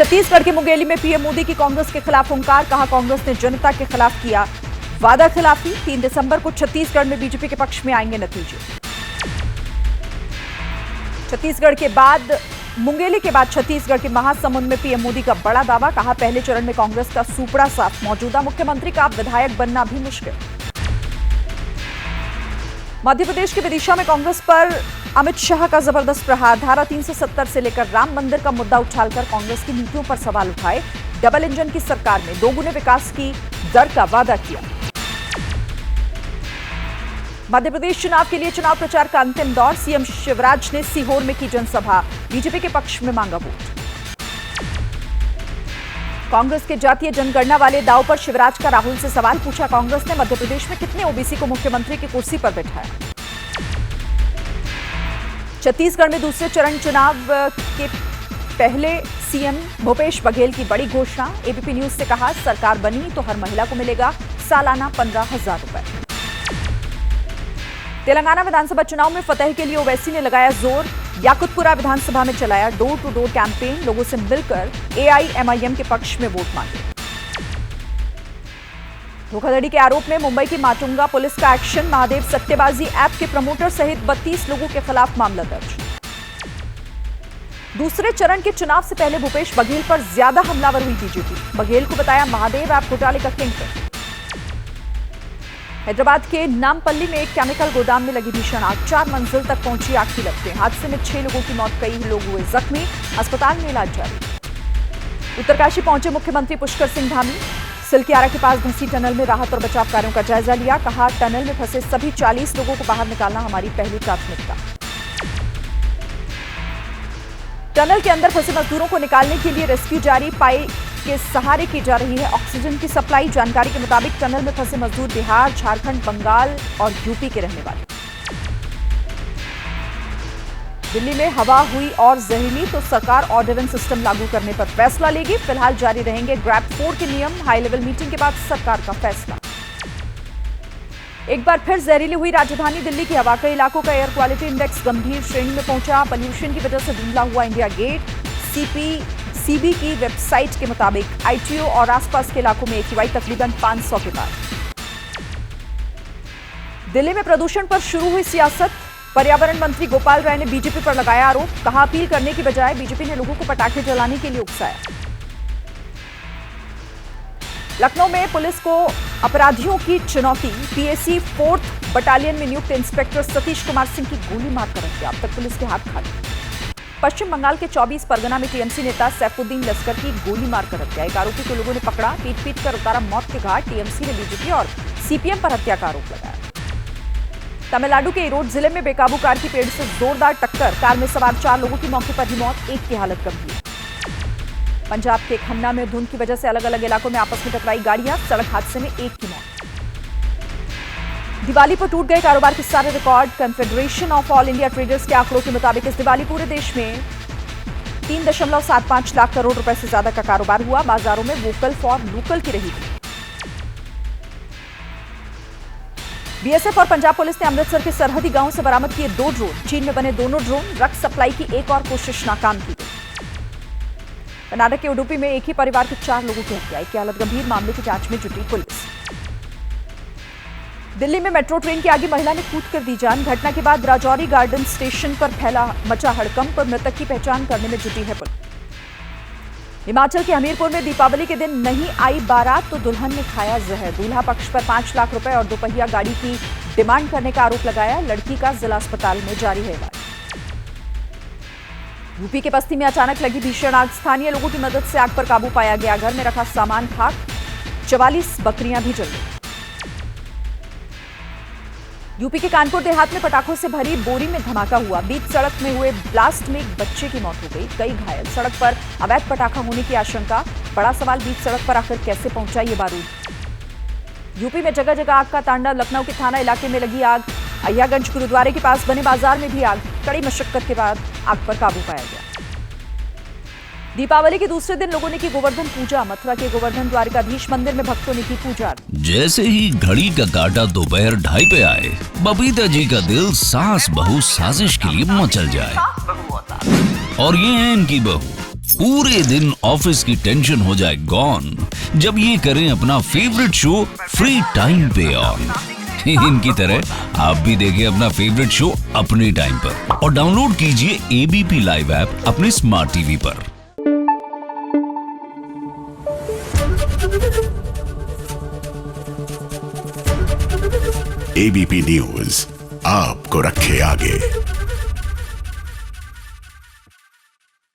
छत्तीसगढ़ के मुंगेली में पीएम मोदी की कांग्रेस के खिलाफ हुंकार, कहा कांग्रेस ने जनता के खिलाफ किया वादा खिलाफी। 3 दिसंबर को छत्तीसगढ़ में बीजेपी के पक्ष में आएंगे नतीजे। छत्तीसगढ़ के बाद मुंगेली के बाद छत्तीसगढ़ के महासमुंद में पीएम मोदी का बड़ा दावा, कहा पहले चरण में कांग्रेस का सुपड़ा साफ, मौजूदा मुख्यमंत्री का विधायक बनना भी मुश्किल। मध्य प्रदेश के विदिशा में कांग्रेस पर अमित शाह का जबरदस्त प्रहार, धारा 370 से लेकर राम मंदिर का मुद्दा उछालकर कांग्रेस की नीतियों पर सवाल उठाए। डबल इंजन की सरकार में दोगुने विकास की दर का वादा किया। मध्य प्रदेश चुनाव के लिए चुनाव प्रचार का अंतिम दौर, सीएम शिवराज ने सीहोर में की जनसभा, बीजेपी के पक्ष में मांगा वोट। कांग्रेस के जातीय जनगणना वाले दाव पर शिवराज का राहुल से सवाल पूछा, कांग्रेस ने मध्य प्रदेश में कितने ओबीसी को मुख्यमंत्री की कुर्सी पर बैठाया। छत्तीसगढ़ में दूसरे चरण चुनाव के पहले सीएम भूपेश बघेल की बड़ी घोषणा, एबीपी न्यूज से कहा सरकार बनी तो हर महिला को मिलेगा सालाना 15,000 रुपए। तेलंगाना विधानसभा चुनाव में फतेह के लिए ओवैसी ने लगाया जोर, याकुतपुरा विधानसभा में चलाया डोर टू डोर कैंपेन, लोगों से मिलकर एआईएमआईएम के पक्ष में वोट मांगे। धोखाधड़ी के आरोप में मुंबई की माटुंगा पुलिस का एक्शन, महादेव सट्टेबाजी ऐप के प्रमोटर सहित 32 लोगों के खिलाफ मामला दर्ज। दूसरे चरण के चुनाव से पहले भूपेश बघेल पर ज्यादा हमलावर हुई बीजेपी, बघेल को बताया महादेव ऐप घोटाले का किंगपिन। हैदराबाद के नामपल्ली में एक केमिकल गोदाम में लगी भीषण आग, 4 मंजिल तक पहुंची आग की लपटें, हादसे में 6 लोगों की मौत, कई लोग हुए जख्मी, अस्पताल में इलाज जारी। उत्तरकाशी पहुंचे मुख्यमंत्री पुष्कर सिंह धामी, सिलकियारा के पास धंसी टनल में राहत और बचाव कार्यों का जायजा लिया, कहा टनल में फंसे सभी 40 लोगों को बाहर निकालना हमारी पहली प्राथमिकता। टनल के अंदर फंसे मजदूरों को निकालने के लिए रेस्क्यू जारी, पाइप के सहारे की जा रही है ऑक्सीजन की सप्लाई। जानकारी के मुताबिक टनल में फंसे मजदूर बिहार, झारखंड, बंगाल और यूपी के रहने वाले। दिल्ली में हवा हुई और जहरीली तो सरकार ऑर्डिनेंस सिस्टम लागू करने पर फैसला लेगी, फिलहाल जारी रहेंगे ग्रैप 4 के नियम, हाई लेवल मीटिंग के बाद सरकार का फैसला। एक बार फिर जहरीली हुई राजधानी दिल्ली की हवा, कई इलाकों का एयर क्वालिटी इंडेक्स गंभीर श्रेणी में पहुंचा, पोल्यूशन की वजह से धुंधला हुआ इंडिया गेट। सीबी की वेबसाइट के मुताबिक आईटीओ और आसपास के इलाकों में AQI तकरीबन 500 के पार। दिल्ली में प्रदूषण पर शुरू हुई सियासत, पर्यावरण मंत्री गोपाल राय ने बीजेपी पर लगाया आरोप, कहा अपील करने की बजाय बीजेपी ने लोगों को पटाखे जलाने के लिए उकसाया। लखनऊ में पुलिस को अपराधियों की चुनौती, पीएसी 4th बटालियन में नियुक्त इंस्पेक्टर सतीश कुमार सिंह की गोली मारकर हत्या, अब तक पुलिस के हाथ खाली। पश्चिम बंगाल के 24 परगना में टीएमसी नेता सैफुद्दीन लश्कर की गोली मारकर हत्या, एक आरोपी को लोगों ने पकड़ा, पीट कर उतारा मौत के घाट, टीएमसी ने बीजेपी और सीपीएम पर हत्या का आरोप लगाया। तमिलनाडु के ईरोड जिले में बेकाबू कार की पेड़ से जोरदार टक्कर, कार में सवार 4 लोगों की मौके पर ही मौत, एक की हालत गंभीर। पंजाब के खन्ना में धुंध की वजह से अलग अलग इलाकों में आपस में टकराई गाड़ियां, सड़क हादसे में एक की मौत। दिवाली पर टूट गए कारोबार के सारे record, confederation of all India traders के आंकड़ों के मुताबिक इस दिवाली पूरे देश में 3.75 लाख करोड़ रुपए से ज्यादा का कारोबार हुआ, बाजारों में वोकल फॉर लोकल की रही थी। बीएसएफ और पंजाब पुलिस ने अमृतसर के सरहदी गांव से बरामद किए 2 ड्रोन, चीन में बने दोनों ड्रोन, ड्रग्स सप्लाई की एक और कोशिश नाकाम की गई। कर्नाटक के उडुपी में एक ही परिवार के 4 लोगों की हत्या, की हालत गंभीर, मामले की जांच में जुटी पुलिस। दिल्ली में मेट्रो ट्रेन की आगे महिला ने कूद कर दी जान, घटना के बाद राजौरी गार्डन स्टेशन पर मचा हड़कंप, पर मृतक की पहचान करने में जुटी है पुलिस। हिमाचल के हमीरपुर में दीपावली के दिन नहीं आई बारात तो दुल्हन ने खाया जहर, दूल्हा पक्ष पर 5 लाख रुपए और दोपहिया गाड़ी की डिमांड करने का आरोप लगाया, लड़की का जिला अस्पताल में जारी है इलाज। यूपी के बस्ती में अचानक लगी भीषण आग, स्थानीय लोगों की मदद से आग पर काबू पाया गया, घर में रखा सामान खाक, 44 बकरियां भी जल गई। यूपी के कानपुर देहात में पटाखों से भरी बोरी में धमाका हुआ, बीच सड़क में हुए ब्लास्ट में एक बच्चे की मौत हो गई, कई घायल, सड़क पर अवैध पटाखा होने की आशंका, बड़ा सवाल बीच सड़क पर आखिर कैसे पहुंचा ये बारूद। यूपी में जगह जगह आग का तांडव, लखनऊ के थाना इलाके में लगी आग, अय्यागंज गुरुद्वारे के पास बने बाजार में भी आग, कड़ी मशक्कत के बाद आग पर काबू पाया गया। दीपावली के दूसरे दिन लोगों ने की गोवर्धन पूजा, मथुरा के गोवर्धन द्वारिकाधीश मंदिर में भक्तों ने की पूजा। जैसे ही घड़ी का काटा दोपहर 2:30 पे आए, बबीता जी का दिल सास बहू साजिश के लिए मचल जाए। और ये है इनकी बहू पूरे दिन ऑफिस की टेंशन हो जाए गॉन जब ये करें अपना फेवरेट शो फ्री टाइम पे ऑन। इनकी तरह आप भी देखें अपना फेवरेट शो अपने टाइम पर और डाउनलोड कीजिए एबीपी लाइव ऐप अपने स्मार्ट टीवी पर। एबीपी न्यूज आपको रखे आगे।